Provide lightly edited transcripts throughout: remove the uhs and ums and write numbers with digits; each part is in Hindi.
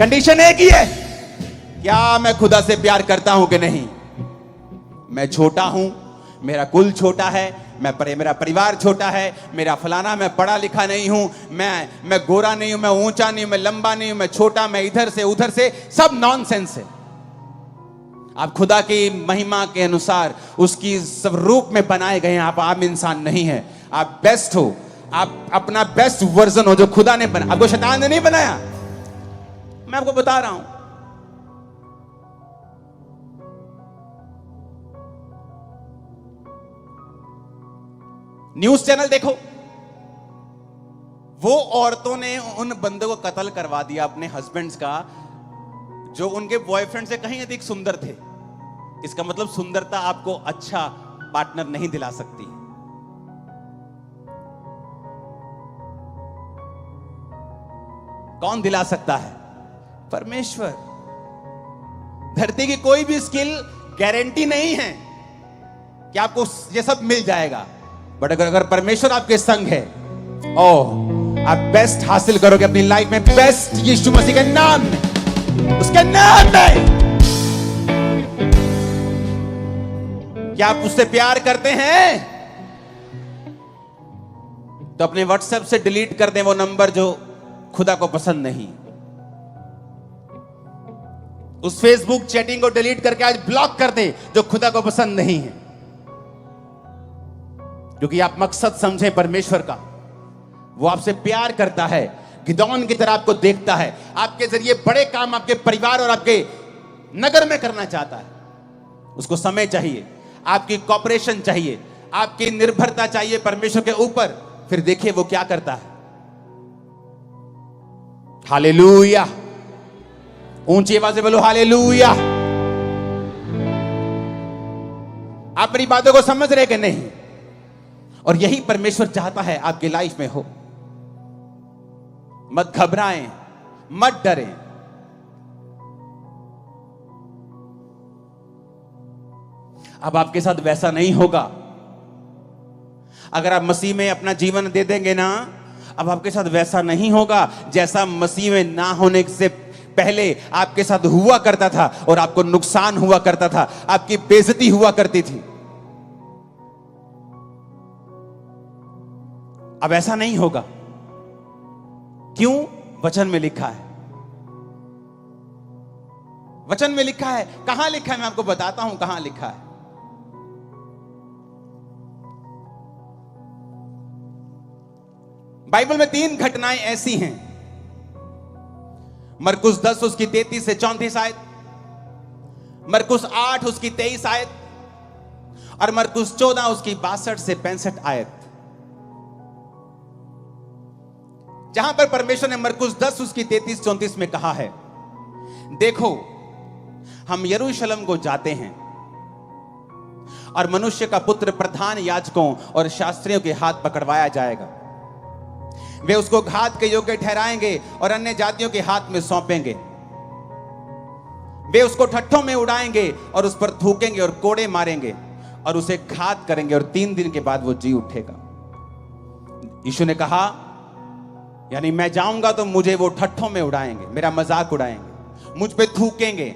कंडीशन एक ही है, क्या मैं खुदा से प्यार करता हूं कि नहीं। मैं छोटा हूं, मेरा कुल छोटा है, मेरा परिवार छोटा है, मेरा फलाना, मैं पढ़ा लिखा नहीं हूं, मैं गोरा नहीं हूं, मैं ऊंचा नहीं हूं, मैं लंबा नहीं हूं, मैं छोटा, मैं इधर से उधर से, सब नॉनसेंस है। आप खुदा की महिमा के अनुसार उसकी स्वरूप में बनाए गए हैं। आप आम इंसान नहीं है, आप बेस्ट हो, आप अपना बेस्ट वर्जन हो जो खुदा ने बना, आपको शैतान ने नहीं बनाया। मैं आपको बता रहा हूं, न्यूज चैनल देखो, वो औरतों ने उन बंदों को कत्ल करवा दिया अपने हस्बैंड्स का जो उनके बॉयफ्रेंड से कहीं अधिक सुंदर थे। इसका मतलब सुंदरता आपको अच्छा पार्टनर नहीं दिला सकती। कौन दिला सकता है? परमेश्वर। धरती की कोई भी स्किल गारंटी नहीं है कि आपको ये सब मिल जाएगा, बट अगर परमेश्वर आपके संग है, ओह, आप बेस्ट हासिल करोगे अपनी लाइफ में। बेस्ट यीशु मसीह के नाम में, उसके नाम में। क्या आप उससे प्यार करते हैं? तो अपने व्हाट्सएप से डिलीट कर दें वो नंबर जो खुदा को पसंद नहीं। उस फेसबुक चैटिंग को डिलीट करके आज ब्लॉक कर दें जो खुदा को पसंद नहीं है, क्योंकि आप मकसद समझे परमेश्वर का। वो आपसे प्यार करता है, गिदौन की तरह आपको देखता है, आपके जरिए बड़े काम आपके परिवार और आपके नगर में करना चाहता है। उसको समय चाहिए, आपकी कॉपरेशन चाहिए, आपकी निर्भरता चाहिए परमेश्वर के ऊपर। फिर देखिए वो क्या करता है। हालेलुया, ऊंची आवाज से बोलो हालेलुया। आप मेरी बातों को समझ रहे कि नहीं? और यही परमेश्वर चाहता है आपकी लाइफ में हो। मत घबराएं, मत डरें। अब आपके साथ वैसा नहीं होगा। अगर आप मसीह में अपना जीवन दे देंगे ना, अब आपके साथ वैसा नहीं होगा जैसा मसीह में ना होने से पहले आपके साथ हुआ करता था, और आपको नुकसान हुआ करता था, आपकी बेइज्जती हुआ करती थी। अब ऐसा नहीं होगा। क्यों? वचन में लिखा है। वचन में लिखा है। कहां लिखा है? मैं आपको बताता हूं कहां लिखा है। बाइबल में 3 घटनाएं ऐसी हैं। मरकुस 10 उसकी 33 से 34 आयत, मरकुस 8 उसकी 23 आयत, और मरकुस 14 उसकी 62 से 65 आयत। जहां पर परमेश्वर ने मरकुस 10 उसकी 33-34 में कहा है, देखो हम यरूशलेम को जाते हैं और मनुष्य का पुत्र प्रधान याजकों और शास्त्रियों के हाथ पकड़वाया जाएगा। वे उसको घात के योग्य ठहराएंगे और अन्य जातियों के हाथ में सौंपेंगे। वे उसको ठट्ठों में उड़ाएंगे और उस पर थूकेंगे और कोड़े मारेंगे और उसे घात करेंगे, और 3 दिन के बाद वो जी उठेगा। यीशु ने कहा, यानी मैं जाऊंगा तो मुझे वो ठट्ठों में उड़ाएंगे, मेरा मजाक उड़ाएंगे, मुझ पे थूकेंगे।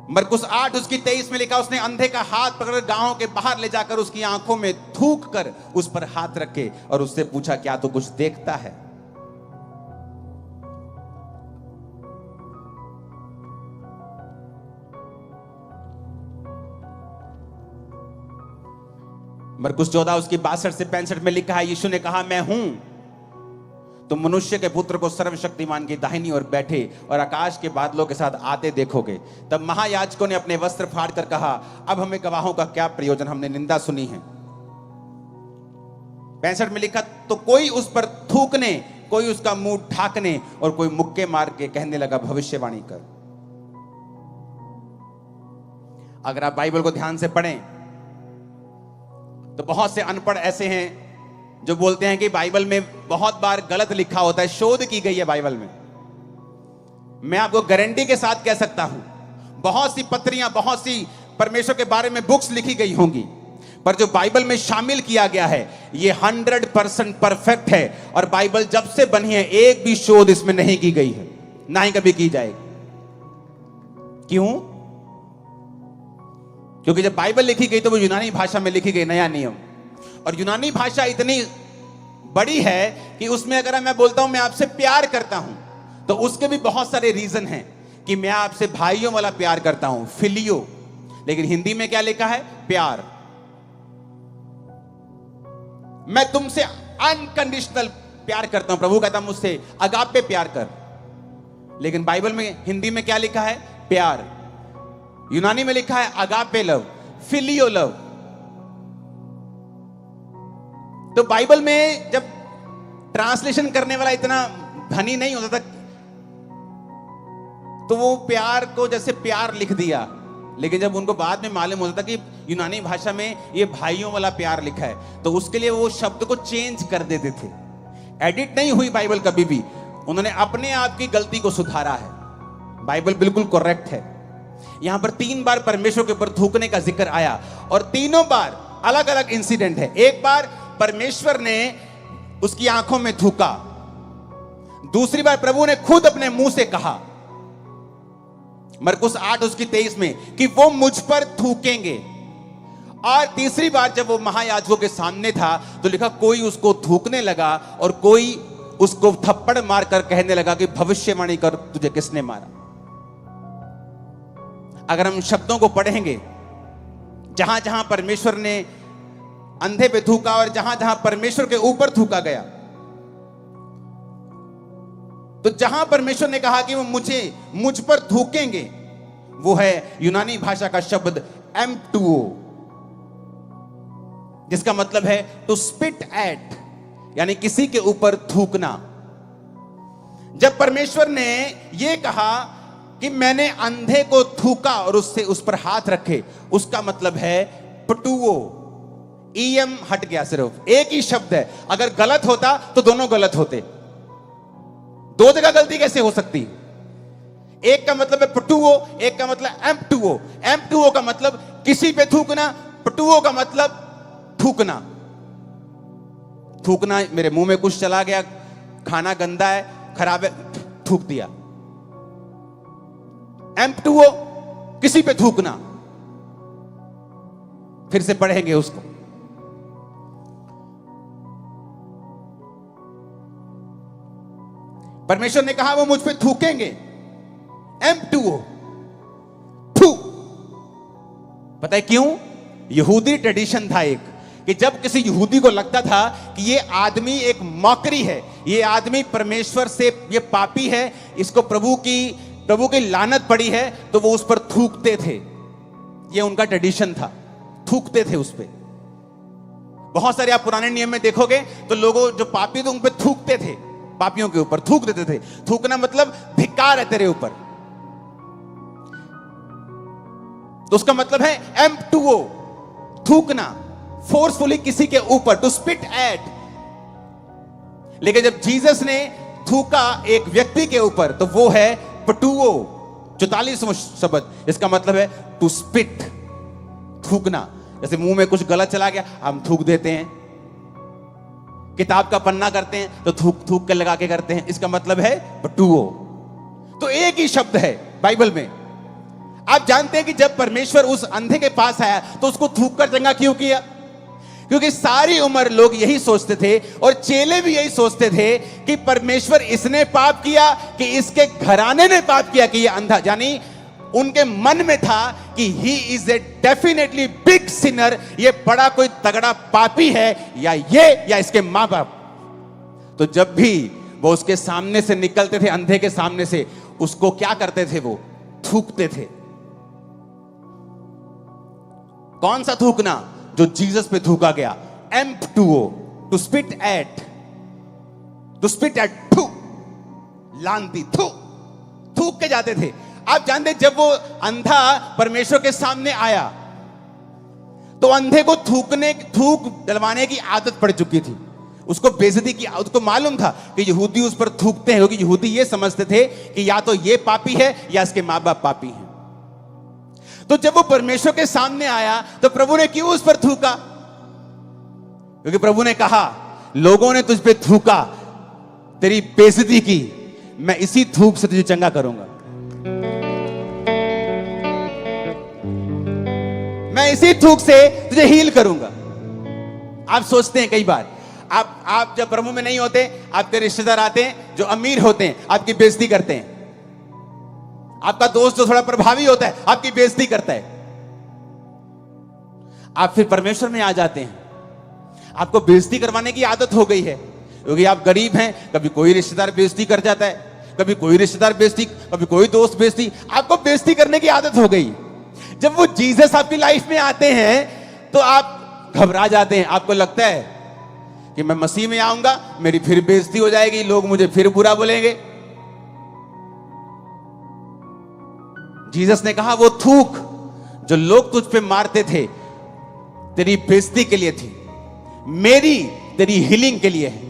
मरकुस 8 उसकी 23 में लिखा, उसने अंधे का हाथ पकड़ गांव के बाहर ले जाकर उसकी आंखों में थूक कर उस पर हाथ रखे और उससे पूछा, क्या तू कुछ देखता है? मरकुस 14 उसकी 62 से 65 में लिखा है, यीशु ने कहा, मैं हूं तुम मनुष्य के पुत्र को सर्वशक्तिमान की दाहिनी ओर बैठे और आकाश के बादलों के साथ आते देखोगे। तब महायाजकों ने अपने वस्त्र फाड़कर कहा, अब हमें गवाहों का क्या प्रयोजन, हमने निंदा सुनी है। 65 में लिखा, तो कोई उस पर थूकने, कोई उसका मुंह ढाकने और कोई मुक्के मार के कहने लगा, भविष्यवाणी कर। अगर आप बाइबल को ध्यान से पढ़ें तो बहुत से अनपढ़ ऐसे हैं जो बोलते हैं कि बाइबल में बहुत बार गलत लिखा होता है, शोध की गई है बाइबल में। मैं आपको गारंटी के साथ कह सकता हूं, बहुत सी पत्रियां, बहुत सी परमेश्वर के बारे में बुक्स लिखी गई होंगी, पर जो बाइबल में शामिल किया गया है ये 100% परफेक्ट है। और बाइबल जब से बनी है एक भी शोध इसमें नहीं की गई है, ना ही कभी की जाएगी। क्यों? क्योंकि जब बाइबल लिखी गई तो वो यूनानी भाषा में लिखी गई, नया नियम। और यूनानी भाषा इतनी बड़ी है कि उसमें अगर मैं बोलता हूं मैं आपसे प्यार करता हूं, तो उसके भी बहुत सारे रीजन हैं कि मैं आपसे भाइयों वाला प्यार करता हूं, फिलियो। लेकिन हिंदी में क्या लिखा है? प्यार। मैं तुमसे अनकंडीशनल प्यार करता हूं, प्रभु कहता मुझसे अगापे प्यार कर। लेकिन बाइबल में हिंदी में क्या लिखा है? प्यार। यूनानी में लिखा है अगापे लव, फिलियो लव। तो बाइबल में जब ट्रांसलेशन करने वाला इतना धनी नहीं होता था, तो वो प्यार को जैसे प्यार लिख दिया। लेकिन जब उनको बाद में मालूम होता था कि यूनानी भाषा में ये भाइयों वाला प्यार लिखा है, तो उसके लिए वो शब्द को चेंज कर देते थे। एडिट नहीं हुई बाइबल कभी भी, उन्होंने अपने आप की गलती को सुधारा है। बाइबल बिल्कुल करेक्ट है। यहां पर 3 बार परमेश्वर के ऊपर थूकने का जिक्र आया, और तीनों बार अलग अलग इंसिडेंट है। एक बार परमेश्वर ने उसकी आंखों में थूका, दूसरी बार प्रभु ने खुद अपने मुंह से कहा मरकुस 8:23 में कि वो मुझ पर थूकेंगे, और तीसरी बार जब वो महायाजकों के सामने था तो लिखा कोई उसको थूकने लगा और कोई उसको थप्पड़ मारकर कहने लगा कि भविष्यवाणी कर, तुझे किसने मारा। अगर हम शब्दों को पढ़ेंगे, जहां जहां परमेश्वर ने अंधे पे थूका और जहां जहां परमेश्वर के ऊपर थूका गया, तो जहां परमेश्वर ने कहा कि वो मुझ पर थूकेंगे, वो है यूनानी भाषा का शब्द एम्प्टुओ, जिसका मतलब है टू स्पिट एट, यानी किसी के ऊपर थूकना। जब परमेश्वर ने यह कहा कि मैंने अंधे को थूका और उससे उस पर हाथ रखे, उसका मतलब है पटुओ। ईएम हट गया, सिर्फ एक ही शब्द है। अगर गलत होता तो दोनों गलत होते। 2 जगह गलती कैसे हो सकती? एक का मतलब है पटुओ, एक का मतलब एम्प्टुओ। एम्प्टुओ का मतलब किसी पे थूकना, पटुओ का मतलब थूकना। थूकना, मेरे मुंह में कुछ चला गया, खाना गंदा है, खराब है, थूक दिया। एम्प्टुओ किसी पे थूकना। फिर से पढ़ेंगे उसको। परमेश्वर ने कहा वो मुझ पे थूकेंगे, एम्प्टुओ, थू। पता है क्यों? यहूदी ट्रेडिशन था एक, कि जब किसी यहूदी को लगता था कि ये आदमी एक मॉकरी है, ये आदमी परमेश्वर से, ये पापी है, इसको प्रभु की लानत पड़ी है, तो वो उस पर थूकते थे। ये उनका ट्रेडिशन था, थूकते थे उस पर। बहुत सारे आप पुराने नियम में देखोगे तो लोगों जो पापी थे उन पर थूकते थे, पापियों के ऊपर थूक देते थे। थूकना मतलब धिक्कार है तेरे ऊपर, तो उसका मतलब है एम्प्टुओ, थूकना, फोर्सफुली किसी के ऊपर, टू स्पिट एट। लेकिन जब जीसस ने थूका एक व्यक्ति के ऊपर, तो वो है पटुओ, 44वां शब्द, इसका मतलब है टू स्पिट, थूकना। जैसे मुंह में कुछ गलत चला गया, हम थूक देते हैं। किताब का पन्ना करते हैं तो थूक थूक के लगा के करते हैं, इसका मतलब है पटुओ। तो एक ही शब्द है बाइबल में। आप जानते हैं कि जब परमेश्वर उस अंधे के पास आया तो उसको थूक कर चंगा क्यों किया? क्योंकि सारी उम्र लोग यही सोचते थे, और चेले भी यही सोचते थे कि परमेश्वर इसने पाप किया कि इसके घराने ने पाप किया कि ये अंधा, यानी उनके मन में था कि he is a definitely big Sinner, ये बड़ा कोई तगड़ा पापी है, या इसके मां बाप। तो जब भी वो उसके सामने से निकलते थे, अंधे के सामने से, उसको क्या करते थे? वो थूकते थे। कौन सा थूकना? जो जीसस पे थूका गया, एम्प्टुओ, टू स्पिट एट, थू, लानती, थू, थूक के जाते थे। आप जानते, जब वो अंधा परमेश्वर के सामने आया तो अंधे को थूक डलवाने की आदत पड़ चुकी थी, उसको बेइज्जती की, उसको मालूम था कि यहूदी उस पर थूकते हैं, क्योंकि यहूदी ये समझते थे कि या तो ये पापी है या इसके मां बाप पापी हैं। तो जब वो परमेश्वर के सामने आया तो प्रभु ने क्यों उस पर थूका? क्योंकि प्रभु ने कहा, लोगों ने तुझ पे थूका, तेरी बेइज्जती की, मैं इसी थूक से तुझे चंगा करूंगा। मैं इसी थूक से तुझे हील करूंगा। आप सोचते हैं कई बार, आप जब प्रभु में नहीं होते, आपके रिश्तेदार आते हैं जो अमीर होते हैं, आपकी बेइज्जती करते हैं। आपका दोस्त जो थोड़ा प्रभावी होता है, आपकी बेइज्जती करता है। आप फिर परमेश्वर में आ जाते हैं, आपको बेइज्जती करवाने की आदत हो गई है, क्योंकि आप गरीब हैं। कभी कोई रिश्तेदार बेइज्जती कर जाता है, कभी कोई रिश्तेदार बेइज्जती, कभी कोई दोस्त बेइज्जती, आपको बेइज्जती करने की आदत हो गई। जब वो जीसस आपकी लाइफ में आते हैं तो आप घबरा जाते हैं। आपको लगता है कि मैं मसीह में आऊंगा, मेरी फिर बेइज्जती हो जाएगी, लोग मुझे फिर बुरा बोलेंगे। जीसस ने कहा, वो थूक जो लोग तुझ पे मारते थे, तेरी बेइज्जती के लिए थी, मेरी तेरी हीलिंग के लिए है।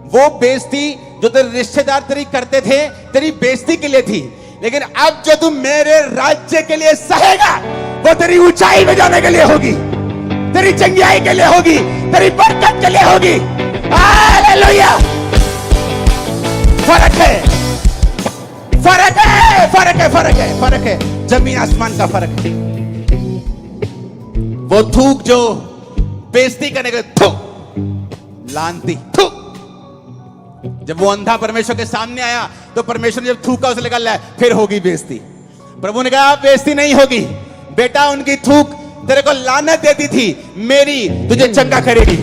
वो बेइज्जती जो तेरे रिश्तेदार तेरी करते थे, तेरी बेइज्जती के लिए थी, लेकिन अब जो तू मेरे राज्य के लिए सहेगा, वो तेरी ऊंचाई में जाने के लिए होगी, तेरी चंगियाई के लिए होगी, तेरी बरकत के लिए होगी। हालेलुया! फर्क है, फर्क है, फर्क है, फर्क है, फर्क है, जमीन आसमान का फर्क है। वो थूक जो बेइज्जती करने के, थूक लानती, थूक। जब वो अंधा परमेश्वर के सामने आया तो परमेश्वर ने जब थूका, उसे लगा ले फिर होगी बेइज्जती। प्रभु ने कहा, बेइज्जती नहीं होगी बेटा, उनकी थूक तेरे को लानत देती थी, मेरी तुझे चंगा करेगी।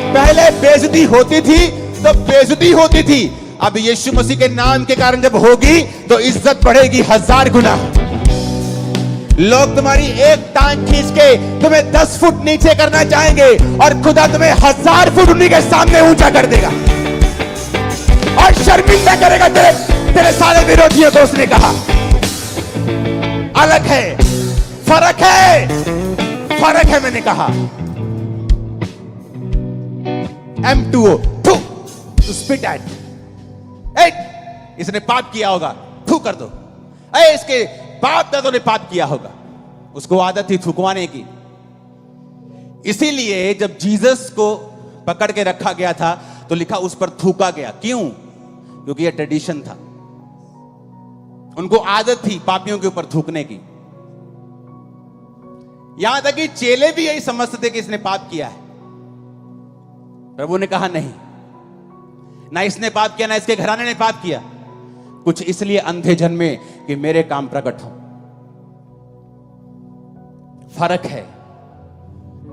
पहले बेइज्जती होती थी तो बेइज्जती होती थी, अब यीशु मसीह के नाम के कारण जब होगी तो इज्जत बढ़ेगी 1000 गुना। लोग तुम्हारी एक टांग खींच के तुम्हें 10 फुट नीचे करना चाहेंगे, और खुदा तुम्हें 1000 फुट उन्हीं के सामने ऊंचा कर देगा और शर्मिंदा करेगा तेरे सारे विरोधियों को। उसने कहा, अलग है, फर्क है, फर्क है। मैंने कहा M2O, थू, स्पिट एट, इसने पाप किया होगा, थू कर दो। इसके बाप दादों ने पाप किया होगा, उसको आदत थी थूकवाने की। इसीलिए जब जीसस को पकड़ के रखा गया था तो लिखा उस पर थूका गया। क्यों? क्योंकि यह ट्रेडिशन था, उनको आदत थी पापियों के ऊपर थूकने की। यहां तक कि चेले भी यही समझते थे कि इसने पाप किया है। प्रभु ने कहा, नहीं, ना इसने पाप किया, ना इसके घराने ने पाप किया, कुछ इसलिए अंधे जन्मे कि मेरे काम प्रकट हो। फर्क है,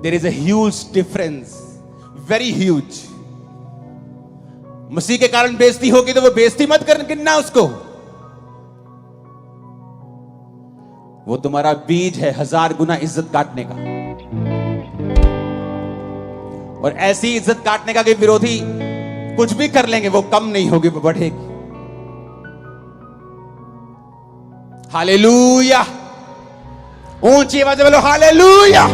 there is a huge difference, very huge. मसीह के कारण बेइज्जती होगी तो वो बेइज्जती मत करना उसको, वो तुम्हारा बीज है 1000 गुना इज्जत काटने का, और ऐसी इज्जत काटने का कि विरोधी कुछ भी कर लेंगे, वो कम नहीं होगी, वो बढ़ेगी। हालेलुया! ऊंची आवाज में बोलो हालेलुया!